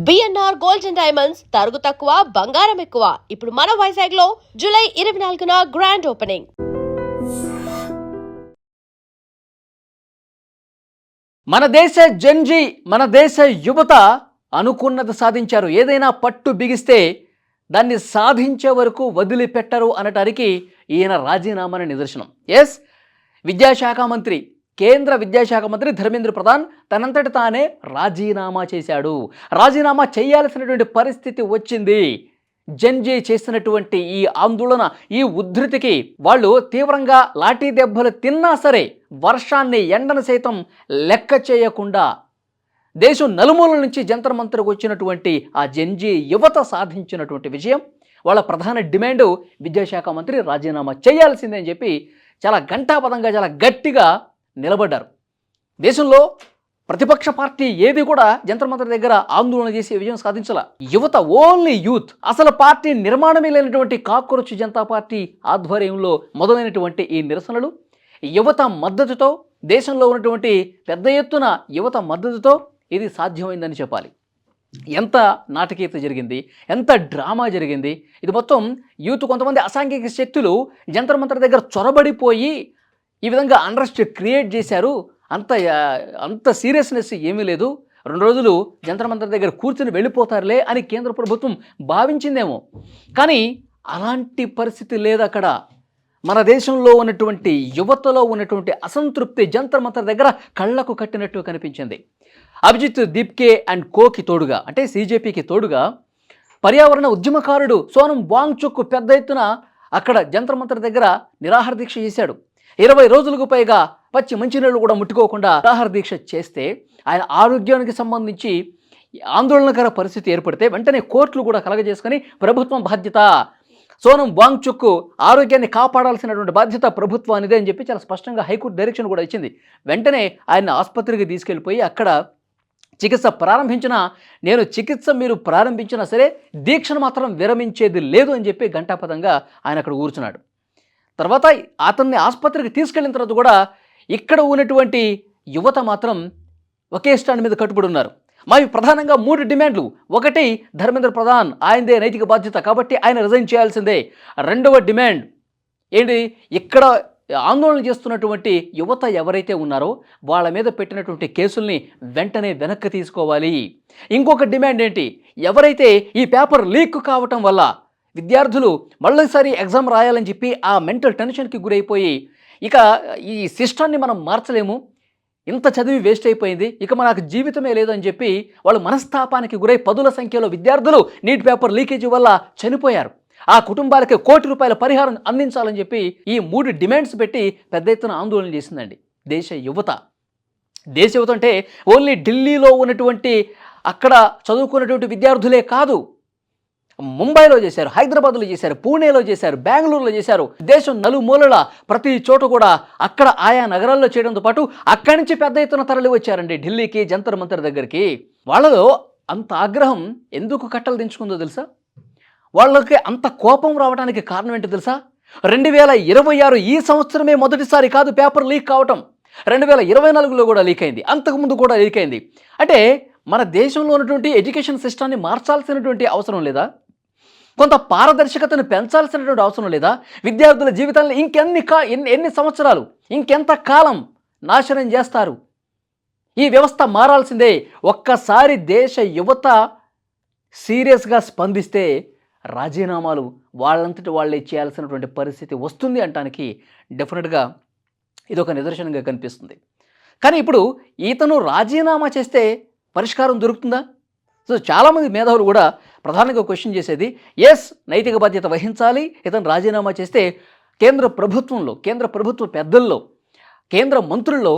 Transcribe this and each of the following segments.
BNR gold and diamonds తరుగు తక్కువ బంగారం ఎక్కువ. ఇప్పుడు మన వైజాగ్ లో జూలై 24న గ్రాండ్ ఓపెనింగ్. మన దేశ జెన్జీ, మన దేశ యువత అనుకున్నది సాధించారు. ఏదైనా పట్టు బిగిస్తే దాన్ని సాధించే వరకు వదిలిపెట్టరు అనటానికి ఈయన రాజీనామాని నిదర్శనం. ఎస్, విద్యాశాఖ మంత్రి, కేంద్ర విద్యాశాఖ మంత్రి ధర్మేంద్ర ప్రధాన్ తనంతటి తానే రాజీనామా చేశాడు. రాజీనామా చేయాల్సినటువంటి పరిస్థితి వచ్చింది. జెన్జీ చేసినటువంటి ఈ ఆందోళన, ఈ ఉద్ధృతికి వాళ్ళు తీవ్రంగా లాఠీ దెబ్బలు తిన్నా సరే వర్షాన్ని, ఎండను సైతం లెక్క చేయకుండా దేశం నలుమూలల నుంచి జంతర్ మంతర్కు వచ్చినటువంటి ఆ జెన్జీ యువత సాధించినటువంటి విజయం, వాళ్ళ ప్రధాన డిమాండు విద్యాశాఖ మంత్రి రాజీనామా చేయాల్సిందే అని చెప్పి చాలా ఘంటాపథంగా, చాలా గట్టిగా నిలబడ్డారు. దేశంలో ప్రతిపక్ష పార్టీ ఏది కూడా జంతర్ మంతర్ దగ్గర ఆందోళన చేసి విజయం సాధించాల. యువత, ఓన్లీ యూత్. అసలు పార్టీ నిర్మాణమే లేనటువంటి కాక్రోచ్ జనతా పార్టీ ఆధ్వర్యంలో మొదలైనటువంటి ఈ నిరసనలు యువత మద్దతుతో, దేశంలో ఉన్నటువంటి పెద్ద ఎత్తున యువత మద్దతుతో ఇది సాధ్యమైందని చెప్పాలి. ఎంత నాటకీయత జరిగింది, ఎంత డ్రామా జరిగింది. ఇది మొత్తం యూత్, కొంతమంది అసాంఘిక శక్తులు జంతర్ మంతర్ దగ్గర చొరబడిపోయి ఈ విధంగా అన్రెస్ట్ క్రియేట్ చేశారు. అంత సీరియస్నెస్ ఏమీ లేదు, 2 రోజులు జంతర్ మంతర్ దగ్గర కూర్చుని వెళ్ళిపోతారులే అని కేంద్ర ప్రభుత్వం భావించిందేమో. కానీ అలాంటి పరిస్థితి లేదు అక్కడ. మన దేశంలో ఉన్నటువంటి యువతలో ఉన్నటువంటి అసంతృప్తి జంతర్ మంతర్ దగ్గర కళ్లకు కట్టినట్టు కనిపించింది. అభిజిత్ దీప్కే అండ్ కోకి తోడుగా, అంటే సీజేపీకి తోడుగా పర్యావరణ ఉద్యమకారుడు సోనం వాంగ్చుక్ పెద్ద ఎత్తున అక్కడ జంతర్ మంతర్ దగ్గర నిరాహార దీక్ష చేశాడు. 20 రోజులకు పైగా పచ్చి మంచినీళ్ళు కూడా ముట్టుకోకుండా నిరాహార దీక్ష చేస్తే ఆయన ఆరోగ్యానికి సంబంధించి ఆందోళనకర పరిస్థితి ఏర్పడితే వెంటనే కోర్టులు కూడా కలగజేసుకొని ప్రభుత్వం బాధ్యత, సోనం వాంగ్చుక్ ఆరోగ్యాన్ని కాపాడాల్సినటువంటి బాధ్యత ప్రభుత్వానిదే అని చెప్పి చాలా స్పష్టంగా హైకోర్టు డైరెక్షన్ కూడా ఇచ్చింది. వెంటనే ఆయన ఆసుపత్రికి తీసుకెళ్ళిపోయి అక్కడ చికిత్స ప్రారంభించిన, నేను చికిత్స మీరు ప్రారంభించినా సరే దీక్షను మాత్రం విరమించేది లేదు అని చెప్పి ఘంటాపథంగా ఆయన అక్కడ కూర్చున్నాడు. తర్వాత అతన్ని ఆసుపత్రికి తీసుకెళ్లిన తర్వాత కూడా ఇక్కడ ఉన్నటువంటి యువత మాత్రం ఒకే స్టాండ్ మీద కట్టుబడి ఉన్నారు. మావి ప్రధానంగా 3 డిమాండ్లు. ఒకటి, ధర్మేంద్ర ప్రధాన్, ఆయనదే నైతిక బాధ్యత కాబట్టి ఆయన రిజైన్ చేయాల్సిందే. రెండవ డిమాండ్ ఏంటి, ఇక్కడ ఆందోళన చేస్తున్నటువంటి యువత ఎవరైతే ఉన్నారో వాళ్ళ మీద పెట్టినటువంటి కేసుల్ని వెంటనే వెనక్కి తీసుకోవాలి. ఇంకొక డిమాండ్ ఏంటి, ఎవరైతే ఈ పేపర్ లీక్ కావటం వల్ల విద్యార్థులు మళ్ళీసారి ఎగ్జామ్ రాయాలని చెప్పి ఆ మెంటల్ టెన్షన్కి గురైపోయి ఇక ఈ సిస్టాన్ని మనం మార్చలేము, ఇంత చదివి వేస్ట్ అయిపోయింది, ఇక మనకు జీవితమే లేదని చెప్పి వాళ్ళు మనస్తాపానికి గురై 10ల సంఖ్యలో విద్యార్థులు నీట్ పేపర్ లీకేజీ వల్ల చనిపోయారు. ఆ కుటుంబాలకి ₹1,00,00,000 పరిహారం అందించాలని చెప్పి ఈ 3 డిమాండ్స్ పెట్టి పెద్ద ఎత్తున ఆందోళన చేసిందండి దేశ యువత. దేశ యువత అంటే ఓన్లీ ఢిల్లీలో ఉన్నటువంటి అక్కడ చదువుకున్నటువంటి విద్యార్థులే కాదు, ముంబైలో చేశారు, హైదరాబాద్లో చేశారు, పూణేలో చేశారు, బెంగళూరులో చేశారు. దేశం నలుమూలల ప్రతి చోట కూడా అక్కడ ఆయా నగరాల్లో చేయడంతో పాటు అక్కడి నుంచి పెద్ద ఎత్తున తరలి వచ్చారండి ఢిల్లీకి, జంతర్ మంతర్ దగ్గరికి. వాళ్ళలో అంత ఆగ్రహం ఎందుకు కట్టలు దించుకుందో తెలుసా? వాళ్ళకి అంత కోపం రావడానికి కారణం ఏంటో తెలుసా? 2026 ఈ సంవత్సరమే మొదటిసారి కాదు పేపర్ లీక్ కావటం, 2024లో కూడా లీక్ అయింది, అంతకుముందు కూడా లీక్ అయింది. అంటే మన దేశంలో ఉన్నటువంటి ఎడ్యుకేషన్ సిస్టాన్ని మార్చాల్సినటువంటి అవసరం లేదా? కొంత పారదర్శకతను పెంచాల్సినటువంటి అవసరం లేదా? విద్యార్థుల జీవితాలను ఎన్ని సంవత్సరాలు, ఇంకెంత కాలం నాశనం చేస్తారు? ఈ వ్యవస్థ మారాల్సిందే. ఒక్కసారి దేశ యువత సీరియస్గా స్పందిస్తే రాజీనామాలు వాళ్ళంతటి వాళ్ళే చేయాల్సినటువంటి పరిస్థితి వస్తుంది అనటానికి డెఫినెట్గా ఇదొక నిదర్శనంగా కనిపిస్తుంది. కానీ ఇప్పుడు ఇతను రాజీనామా చేస్తే పరిష్కారం దొరుకుతుందా? సో చాలామంది మేధావులు కూడా ప్రధానంగా క్వశ్చన్ చేసేది, ఎస్, నైతిక బాధ్యత వహించాలి, ఇతను రాజీనామా చేస్తే కేంద్ర ప్రభుత్వంలో, కేంద్ర ప్రభుత్వ పెద్దల్లో, కేంద్ర మంత్రుల్లో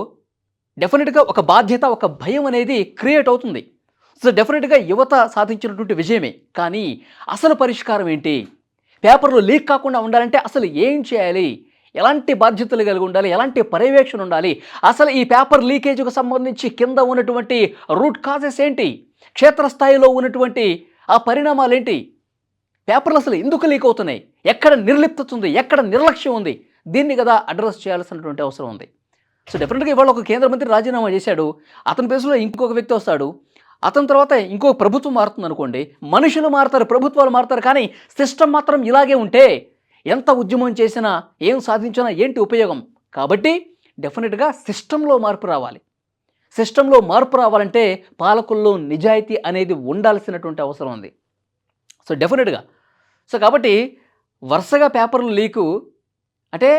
డెఫినెట్గా ఒక బాధ్యత, ఒక భయం అనేది క్రియేట్ అవుతుంది. సో డెఫినెట్గా యువత సాధించినటువంటి విజయమే. కానీ అసలు పరిష్కారం ఏంటి? పేపర్లు లీక్ కాకుండా ఉండాలంటే అసలు ఏం చేయాలి? ఎలాంటి బాధ్యతలు కలిగి ఉండాలి? ఎలాంటి పర్యవేక్షణ ఉండాలి? అసలు ఈ పేపర్ లీకేజ్కు సంబంధించి కింద ఉన్నటువంటి రూట్ కాజెస్ ఏంటి? క్షేత్రస్థాయిలో ఉన్నటువంటి ఆ పరిణామాలు ఏంటి? పేపర్లు అసలు ఎందుకు లీక్ అవుతున్నాయి? ఎక్కడ నిర్లిప్తత ఉంది? ఎక్కడ నిర్లక్ష్యం ఉంది? దీన్ని కదా అడ్రస్ చేయాల్సినటువంటి అవసరం ఉంది. సో డెఫినెట్గా ఇవాళ ఒక కేంద్ర మంత్రి రాజీనామా చేశాడు, అతని ప్లేస్లో ఇంకొక వ్యక్తి వస్తాడు. అతని తర్వాత ఇంకో ప్రభుత్వం మారుతుంది అనుకోండి, మనుషులు మారుతారు, ప్రభుత్వాలు మారుతారు, కానీ సిస్టమ్ మాత్రం ఇలాగే ఉంటే ఎంత ఉద్యమం చేసినా ఏం సాధించినా ఏంటి ఉపయోగం? కాబట్టి డెఫినెట్గా సిస్టంలో మార్పు రావాలి. సిస్టంలో మార్పు రావాలంటే పాలకుల్లో నిజాయితీ అనేది ఉండాల్సినటువంటి అవసరం ఉంది. సో డెఫినెట్గా కాబట్టి వరుసగా పేపర్లు లీకు అంటే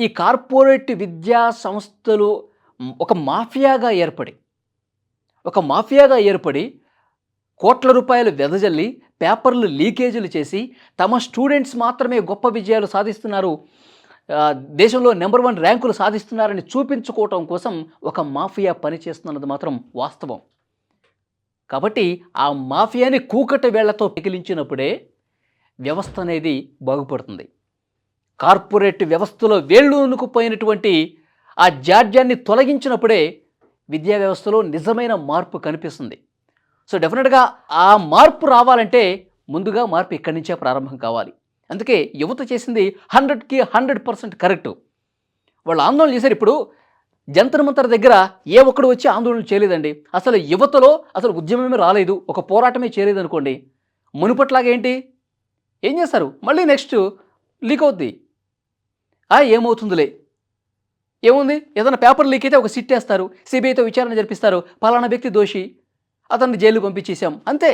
ఈ కార్పొరేట్ విద్యా సంస్థలు ఒక మాఫియాగా ఏర్పడి కోట్ల రూపాయలు వెదజల్లి పేపర్లు లీకేజీలు చేసి తమ స్టూడెంట్స్ మాత్రమే గొప్ప విజయాలు సాధిస్తున్నారు, దేశంలో నెంబర్ 1 ర్యాంకులు సాధిస్తున్నారని చూపించుకోవటం కోసం ఒక మాఫియా పనిచేస్తున్నది మాత్రం వాస్తవం. కాబట్టి ఆ మాఫియాని కూకటి వేళ్లతో పెకిలించినప్పుడే వ్యవస్థ అనేది బాగుపడుతుంది. కార్పొరేట్ వ్యవస్థలో వేళ్ళూనుకుపోయినటువంటి ఆ జాడ్యాన్ని తొలగించినప్పుడే విద్యా వ్యవస్థలో నిజమైన మార్పు కనిపిస్తుంది. సో డెఫినెట్గా ఆ మార్పు రావాలంటే ముందుగా మార్పు ఇక్కడి నుంచే ప్రారంభం కావాలి. అందుకే యువత చేసింది 100కి 100% కరెక్టు. వాళ్ళు ఆందోళన చేశారు. ఇప్పుడు జంతర్ మంతర్ దగ్గర ఏ ఒక్కడు వచ్చి ఆందోళన చేయలేదండి. అసలు యువతలో అసలు ఉద్యమమే రాలేదు, ఒక పోరాటమే చేయలేదు అనుకోండి, మునుపట్లాగా ఏంటి ఏం చేస్తారు? మళ్ళీ నెక్స్ట్ లీక్ అవుద్ది. ఏమవుతుందిలే, ఏముంది, ఏదైనా పేపర్ లీక్ అయితే ఒక సిట్ వేస్తారు, సిబిఐతో విచారణ జరిపిస్తారు, పలానా వ్యక్తి దోషి, అతన్ని జైలు పంపించేసాం, అంతే.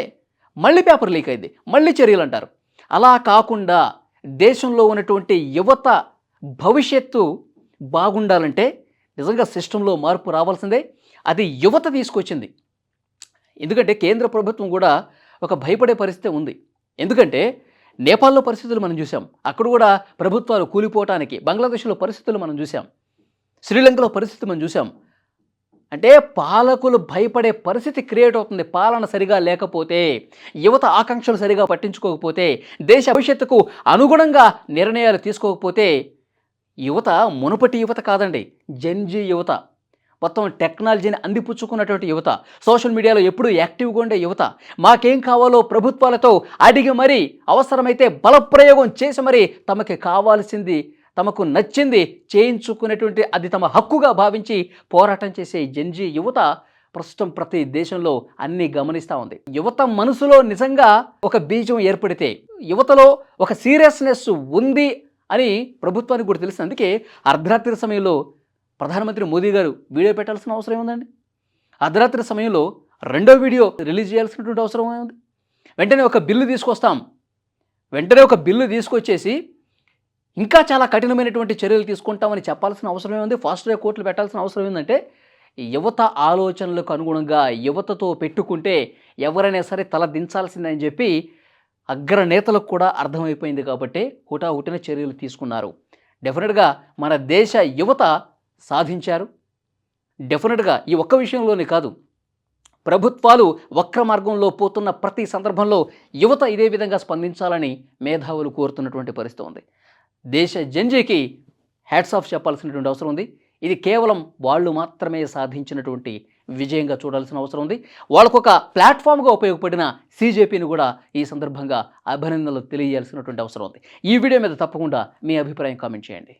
మళ్ళీ పేపర్ లీక్ అయింది, మళ్ళీ చర్యలు అంటారు. అలా కాకుండా దేశంలో ఉన్నటువంటి యువత భవిష్యత్తు బాగుండాలంటే నిజంగా సిస్టంలో మార్పు రావాల్సిందే. అది యువత తీసుకొచ్చింది. ఎందుకంటే కేంద్ర ప్రభుత్వం కూడా ఒక భయపడే పరిస్థితి ఉంది. ఎందుకంటే నేపాల్లో పరిస్థితులు మనం చూసాం, అక్కడ కూడా ప్రభుత్వాలు కూలిపోవటానికి, బంగ్లాదేశ్లో పరిస్థితులు మనం చూసాం, శ్రీలంకలో పరిస్థితి మనం చూసాం. అంటే పాలకులు భయపడే పరిస్థితి క్రియేట్ అవుతుంది. పాలన సరిగా లేకపోతే, యువత ఆకాంక్షలు సరిగా పట్టించుకోకపోతే, దేశ భవిష్యత్తుకు అనుగుణంగా నిర్ణయాలు తీసుకోకపోతే, యువత మునుపటి యువత కాదండి, జెన్జీ యువత, మొత్తం టెక్నాలజీని అందిపుచ్చుకున్నటువంటి యువత, సోషల్ మీడియాలో ఎప్పుడూ యాక్టివ్గా ఉండే యువత, మాకేం కావాలో ప్రభుత్వాలతో అడిగి మరీ, అవసరమైతే బలప్రయోగం చేసి మరీ తమకి కావాల్సింది, తమకు నచ్చింది చేయించుకునేటువంటి, అది తమ హక్కుగా భావించి పోరాటం చేసే జెన్జీ యువత ప్రస్తుతం ప్రతి దేశంలో అన్నీ గమనిస్తూ ఉంది. యువత మనసులో నిజంగా ఒక బీజం ఏర్పడితే, యువతలో ఒక సీరియస్నెస్ ఉంది అని ప్రభుత్వానికి కూడా తెలుసు. అందుకే అర్ధరాత్రి సమయంలో ప్రధానమంత్రి మోదీ గారు వీడియో పెట్టాల్సిన అవసరం ఏముందండి? అర్ధరాత్రి సమయంలో రెండో వీడియో రిలీజ్ చేయాల్సినటువంటి అవసరం ఏముంది? వెంటనే ఒక బిల్లు తీసుకొచ్చేసి ఇంకా చాలా కఠినమైనటువంటి చర్యలు తీసుకుంటామని చెప్పాల్సిన అవసరం ఏముంది? ఫాస్ట్ ట్రాక్ కోర్టులు పెట్టాల్సిన అవసరం ఏంటంటే, యువత ఆలోచనలకు అనుగుణంగా యువతతో పెట్టుకుంటే ఎవరైనా సరే తల దించాల్సిందని చెప్పి అగ్రనేతలకు కూడా అర్థమైపోయింది. కాబట్టి హుటాహుటిన చర్యలు తీసుకున్నారు. డెఫినెట్గా మన దేశ యువత సాధించారు. డెఫినెట్గా ఈ ఒక్క విషయంలోనే కాదు, ప్రభుత్వాలు వక్ర మార్గంలో పోతున్న ప్రతి సందర్భంలో యువత ఇదే విధంగా స్పందించాలని మేధావులు కోరుతున్నటువంటి పరిస్థితి ఉంది. దేశ జెన్జీకి హ్యాట్స్ ఆఫ్ చెప్పాల్సినటువంటి అవసరం ఉంది. ఇది కేవలం వాళ్ళు మాత్రమే సాధించినటువంటి విజయంగా చూడాల్సిన అవసరం ఉంది. వాళ్ళకొక ప్లాట్ఫామ్గా ఉపయోగపడిన సీజేపీని కూడా ఈ సందర్భంగా అభినందనలు తెలియజేయాల్సినటువంటి అవసరం ఉంది. ఈ వీడియో మీద తప్పకుండా మీ అభిప్రాయం కామెంట్ చేయండి.